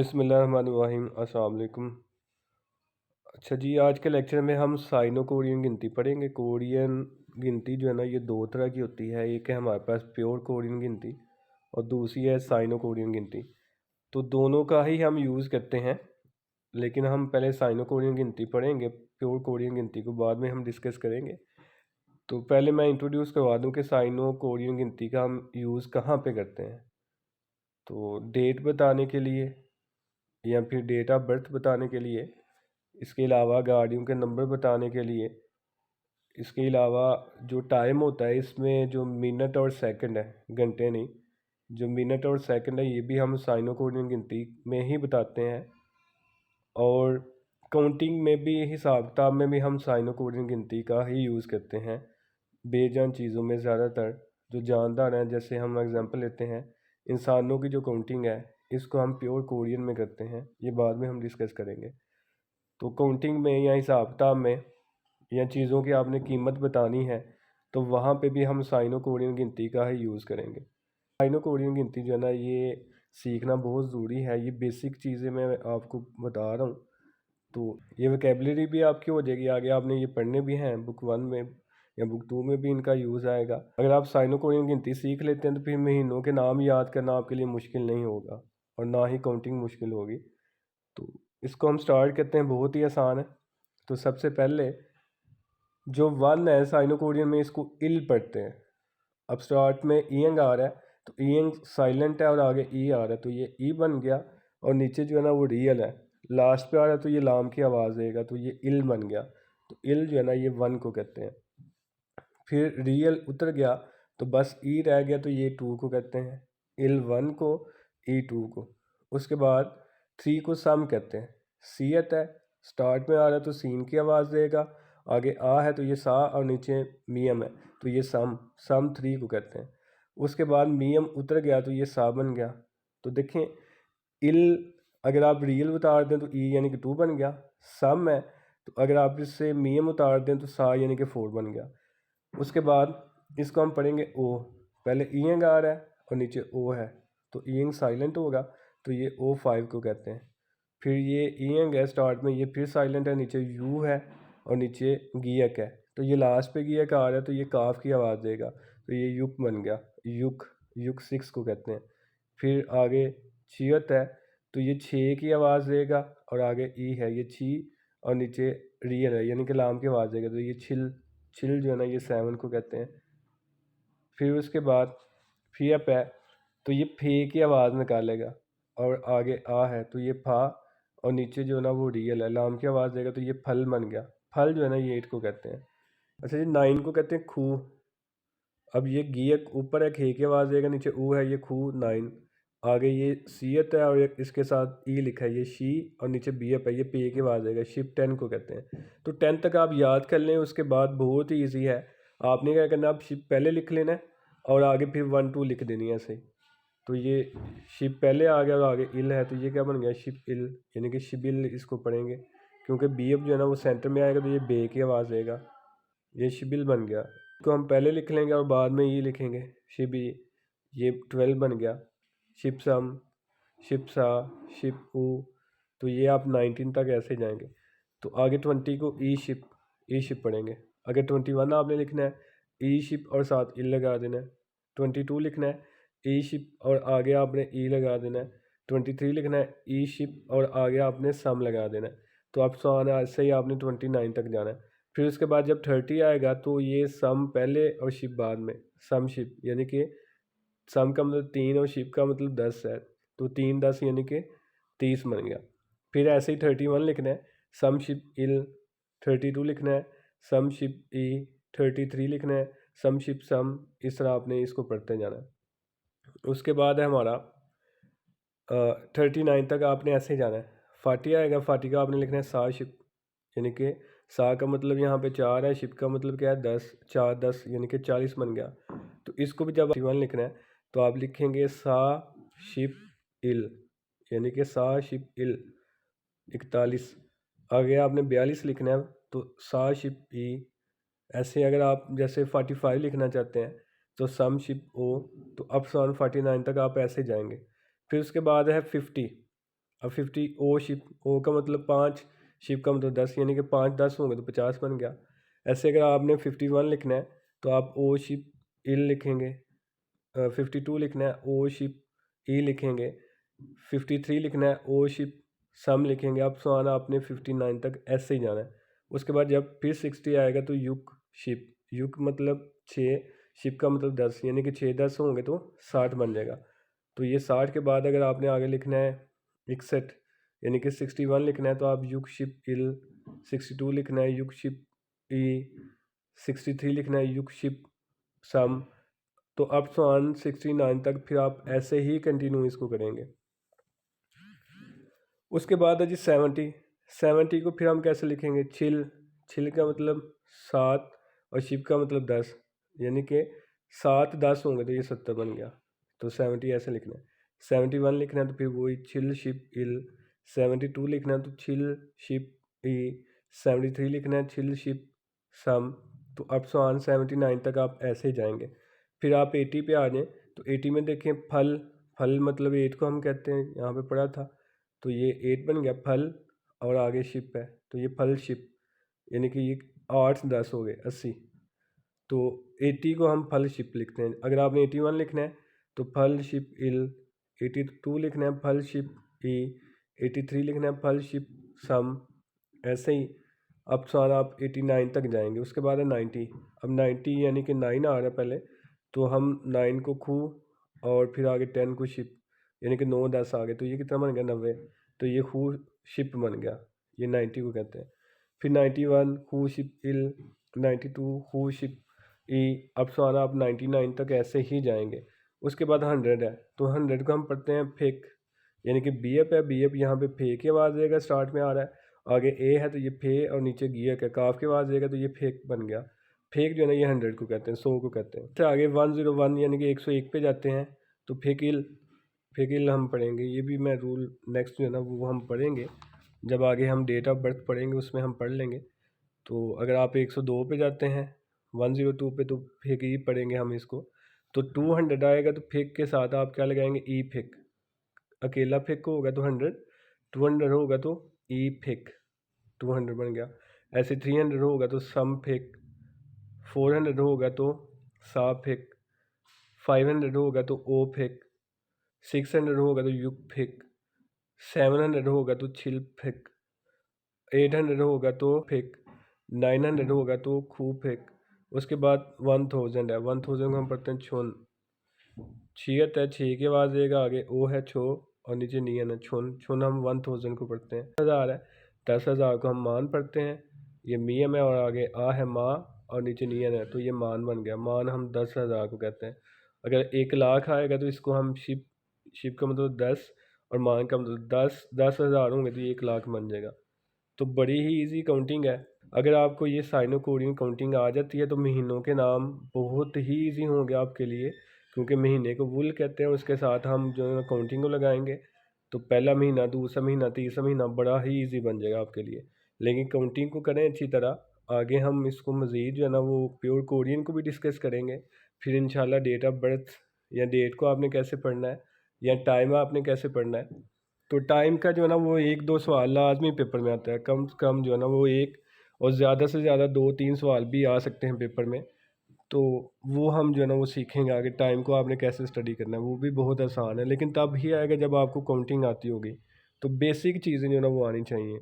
बिस्मिल्लाहिर्रहमानिर्रहीम अस्सलाम वालेकुम। अच्छा जी, आज के लेक्चर में हम साइनो कोरियन गिनती पढ़ेंगे। कोरियन गिनती जो है ना, ये दो तरह की होती है। एक है हमारे पास प्योर कोरियन गिनती और दूसरी है साइनो कोरियन गिनती। तो दोनों का ही हम यूज़ करते हैं, लेकिन हम पहले साइनो कोरियन गिनती पढ़ेंगे, प्योर कोरियन गिनती को बाद में हम डिस्कस करेंगे। तो पहले मैं इंट्रोड्यूस करवा दूँ कि साइनो कोरियन गिनती का हम यूज़ कहाँ पे करते हैं। तो डेट बताने के लिए या फिर डेट ऑफ बर्थ बताने के लिए, इसके अलावा गाड़ियों के नंबर बताने के लिए, इसके अलावा जो टाइम होता है इसमें जो मिनट और सेकंड है, घंटे नहीं, जो मिनट और सेकंड है ये भी हम साइनो कोरियन गिनती में ही बताते हैं। और काउंटिंग में भी, हिसाब किताब में भी हम साइनो कोरियन गिनती का ही यूज़ करते हैं। बेजान चीज़ों में ज़्यादातर जो जानदार हैं, जैसे हम एग्जांपल लेते हैं इंसानों की जो काउंटिंग है, इसको हम प्योर कोरियन में करते हैं। ये बाद में हम डिस्कस करेंगे। तो काउंटिंग में या हिसाब किताब में या चीज़ों की आपने कीमत बतानी है, तो वहाँ पे भी हम साइनो कोरियन गिनती का ही यूज़ करेंगे। साइनो कोरियन गिनती जो है ना, ये सीखना बहुत ज़रूरी है। ये बेसिक चीज़ें मैं आपको बता रहा हूँ, तो ये वोकेबलरी भी आपकी हो जाएगी। आगे आपने ये पढ़ने भी हैं, बुक 1 में या बुक 2 में भी इनका यूज़ आएगा। अगर आप साइनो कोरियन गिनती सीख लेते हैं तो फिर महीनों के नाम याद करना आपके लिए मुश्किल नहीं होगा और ना ही काउंटिंग मुश्किल होगी। तो इसको हम स्टार्ट करते हैं, बहुत ही आसान है। तो सबसे पहले जो 1 है साइनो कोरियन में, इसको इल पढ़ते हैं। अब स्टार्ट में ईएंग आ रहा है, तो ईएंग साइलेंट है और आगे ई आ रहा है, तो ये ई बन गया। और नीचे जो है ना वो रियल है, लास्ट पे आ रहा है तो ये लाम की आवाज़ देगा, तो ये इल बन गया। तो इल जो है ना, ये 1 को कहते हैं। फिर रियल उतर गया तो बस ई रह गया, तो ये 2 को कहते हैं। इल 1 को, ई 2 को। उसके बाद 3 को सम कहते हैं। सीयत है, स्टार्ट में आ रहा है तो सीन की आवाज़ देगा, आगे आ है तो ये सा और नीचे मियम है, तो ये सम, सम 3 को कहते हैं। उसके बाद मियम उतर गया तो ये सा बन गया। तो देखें, इल अगर आप रियल उतार दें तो ई यानी कि 2 बन गया। सम है, तो अगर आप इससे मियम उतार दें तो सा यानी कि 4 बन गया। उसके बाद इसको हम पढ़ेंगे ओ। पहले ईएंग आ रहा है और नीचे ओ है, तो ईएंग साइलेंट होगा, तो ये ओ 5 को कहते हैं। फिर ये ईएंग है स्टार्ट में, ये फिर साइलेंट है, नीचे यू है और नीचे गियक है, तो ये लास्ट पे गियक आ रहा है तो ये काफ की आवाज़ देगा, तो ये युक बन गया। युक, युक 6 को कहते हैं। फिर आगे छियत है, तो ये 6 की आवाज़ देगा और आगे ई है, ये छी और नीचे रियल है यानी कि लाम की आवाज़ देगा, तो ये छिल, छिल जो है ना ये 7 को कहते हैं। फिर उसके बाद फियप है, तो ये फे की आवाज़ निकालेगा और आगे आ है तो ये फा और नीचे जो है ना वो रियल है, लाम की आवाज़ देगा, तो ये फल बन गया। फल जो है ना ये 8 को कहते हैं। अच्छा जी, 9 को कहते हैं खू। अब ये गियक ऊपर है, खे की आवाज़ देगा, नीचे ऊ है, ये खू 9। आगे ये सीयत है और इसके साथ ई लिखा है, ये शी और नीचे बीएप है, ये पे की आवाज़ देगा, शिप 10 को कहते हैं। तो 10 तक आप याद कर लें। उसके बाद बहुत ही ईजी है, आपने क्या करना, आप शिप पहले लिख लेना है और आगे फिर 1 2 लिख देनी है ऐसे। तो ये शिप पहले आ गया और आगे इल है, तो ये क्या बन गया, शिप इल यानी कि शिबिल इसको पढ़ेंगे, क्योंकि बीएफ जो है ना वो सेंटर में आएगा, तो ये बे की आवाज़ देगा, ये शिबिल बन गया। इसको हम पहले लिख लेंगे और बाद में ये लिखेंगे शिबी, ये 12 बन गया। शिपसम, शिपसा, शिप ऊ, तो ये आप 19 तक ऐसे जाएंगे। तो आगे 20 को ई शिप पढ़ेंगे। अगर 21 आपने लिखना है, ई शिप और साथ ई लगा देना है। 22 लिखना है, ई शिप और आगे आपने ई लगा देना है। 23 लिखना है, ई शिप और आगे आपने सम लगा देना है। तो आप ऐसे ही आपने 29 तक जाना है। फिर उसके बाद जब 30 आएगा तो ये सम पहले और शिप बाद में, सम शिप यानी कि सम का मतलब 3 और शिप का मतलब 10 है, तो 3 10 यानी कि 30 बन गया। फिर ऐसे ही 31 लिखना है, सम शिप इल। 32 लिखना है, सम शिप ई। 33 लिखना है, सम शिप सम। इस तरह आपने इसको पढ़ते जाना है। उसके बाद है हमारा 39 तक आपने ऐसे ही जाना है। 40 आएगा, 40 का आपने लिखना है सा शिप, यानी कि सा का मतलब यहाँ पे 4 है, शिप का मतलब क्या है 10, 4 10 यानी कि 40 बन गया। तो इसको भी जब 41 लिखना है तो आप लिखेंगे सा शिप इल, यानी कि सा शिप इल 41। आगे आपने 42 लिखना है, तो सा शिप ई। ऐसे अगर आप जैसे 45 लिखना चाहते हैं तो सम शिप ओ, तो अप सन 49 तक आप ऐसे जाएंगे। फिर उसके बाद है 50। अब 50 ओ शिप, ओ का मतलब 5, शिप का मतलब 10, यानी कि 5 10 होंगे तो 50 बन गया। ऐसे अगर आपने 51 लिखना है तो आप ओ शिप इल लिखेंगे, 52 लिखना है ओ शिप ई लिखेंगे, 53 लिखना है ओ शिप सम लिखेंगे। अब सो आना आपने 59 तक ऐसे ही जाना है। उसके बाद जब फिर 60 आएगा तो युक शिप, युक मतलब 6, शिप का मतलब 10, यानी कि 6 10 होंगे तो 60 बन जाएगा। तो ये 60 के बाद अगर आपने आगे लिखना है 61, यानी कि 61 लिखना है तो आप युक शिप इल, 62 लिखना है युक शिप ई, 63 लिखना है युक शिप सम। तो अप टू 69 तक फिर आप ऐसे ही कंटिन्यू इसको करेंगे। उसके बाद है जी 70, 70 को फिर हम कैसे लिखेंगे, छिल, छिल का मतलब 7 और शिप का मतलब 10, यानी कि 7 10 होंगे तो ये 70 बन गया। तो 70 ऐसे लिखना है। 71 लिखना है तो फिर वही छिल शिप इल, 72 लिखना है तो छिल शिप ई, 73 लिखना है छिल शिप सम। तो अप सो 79 तक आप ऐसे ही जाएंगे। फिर आप 80 पे आ जाएं तो 80 में देखें फल, फल मतलब 8 को हम कहते हैं, यहाँ पे पढ़ा था, तो ये 8 बन गया फल और आगे शिप है तो ये फल शिप, यानी कि ये 8 10 हो गए 80। तो 80 को हम फल शिप लिखते हैं। अगर आपने 81 लिखना है तो फल शिप इल, 82 लिखना है फल शिप ई, 83 लिखना है फल शिप सम, ऐसे ही अब सारा आप 89 तक जाएंगे। उसके बाद है 90। अब 90 यानी कि 9 आ रहा है पहले, तो हम 9 को खू और फिर आगे 10 को शिप, यानी कि 9 10 आ गए तो ये कितना बन गया 90। तो ये खू शिप बन गया, ये 90 को कहते हैं। फिर 91 हु शिप इल, 92 हु शिप ई। अब सारा आप 99 तक ऐसे ही जाएंगे। उसके बाद 100 है तो 100 को हम पढ़ते हैं फेक, यानी कि बी एप है, बी एप यहाँ पे फे की आवाज़ देगा, स्टार्ट में आ रहा है। आगे ए है तो ये फे और नीचे गियक है, काफ की आवाज़ देगा तो ये फेक बन गया। फेक जो है ना ये 100 को कहते हैं, 100 को कहते हैं। फिर आगे 101 यानी कि 101 पे जाते हैं तो फेकिल, फेकिल हम पढ़ेंगे। ये भी मैं रूल नेक्स्ट जो है ना वो हम पढ़ेंगे, जब आगे हम डेट ऑफ बर्थ पढ़ेंगे उसमें हम पढ़ लेंगे। तो अगर आप 102 पे जाते हैं 102 पे तो फेक ही पढ़ेंगे हम इसको। तो 200 आएगा तो फेक के साथ आप क्या लगाएंगे ई फेक, अकेला फेक होगा तो 100, 200 होगा तो ई फेक, 200 बन गया। ऐसे 300 होगा तो सम फेक, 400 होगा तो सा फेक, 500 होगा तो ओ फेक, 600 होगा तो युग फेक, 700 होगा तो छिल फेक, 800 होगा तो फेक, 900 होगा तो खू फेक। उसके बाद 1000 है, 1000 को हम पढ़ते हैं छोन, छियत है 6 के बाद देगा, आगे ओ है छो और नीचे नियन है छुन, छुन हम 1000 को पढ़ते हैं। 1000 है, 10,000 को हम मान पढ़ते हैं, ये मियम है और आगे आ है माँ और नीचे नियन है तो ये मान बन गया। मान हम 10,000 को कहते हैं। अगर 1,00,000 आएगा तो इसको हम शिप, शिप का मतलब 10 और मान का मतलब 10, 10,000 होंगे तो ये 1,00,000 बन जाएगा। तो बड़ी ही इजी काउंटिंग है। अगर आपको ये साइनो कोरियन काउंटिंग आ जाती है तो महीनों के नाम बहुत ही इजी होंगे आपके लिए, क्योंकि महीने को वुल कहते हैं, उसके साथ हम जो है काउंटिंग को लगाएंगे तो पहला महीना, दूसरा महीना, तीसरा महीना बड़ा ही इजी बन जाएगा आपके लिए। लेकिन काउंटिंग को करें अच्छी तरह। आगे हम इसको मज़ीद जो है ना वो प्योर कोरियन को भी डिस्कस करेंगे। फिर इंशाल्लाह डेट ऑफ बर्थ या डेट को आपने कैसे पढ़ना है या टाइम आपने कैसे पढ़ना है। तो टाइम का जो है ना वो 1 2 सवाल लाजमी पेपर में आता है, कम से कम जो है ना वो एक, और ज़्यादा से ज़्यादा 2 3 सवाल भी आ सकते हैं पेपर में। तो वो हम जो है ना वो सीखेंगे आगे, टाइम को आपने कैसे स्टडी करना है वो भी बहुत आसान है, लेकिन तब ही आएगा जब आपको काउंटिंग आती होगी। तो बेसिक चीज़ें जो है ना वो आनी चाहिए।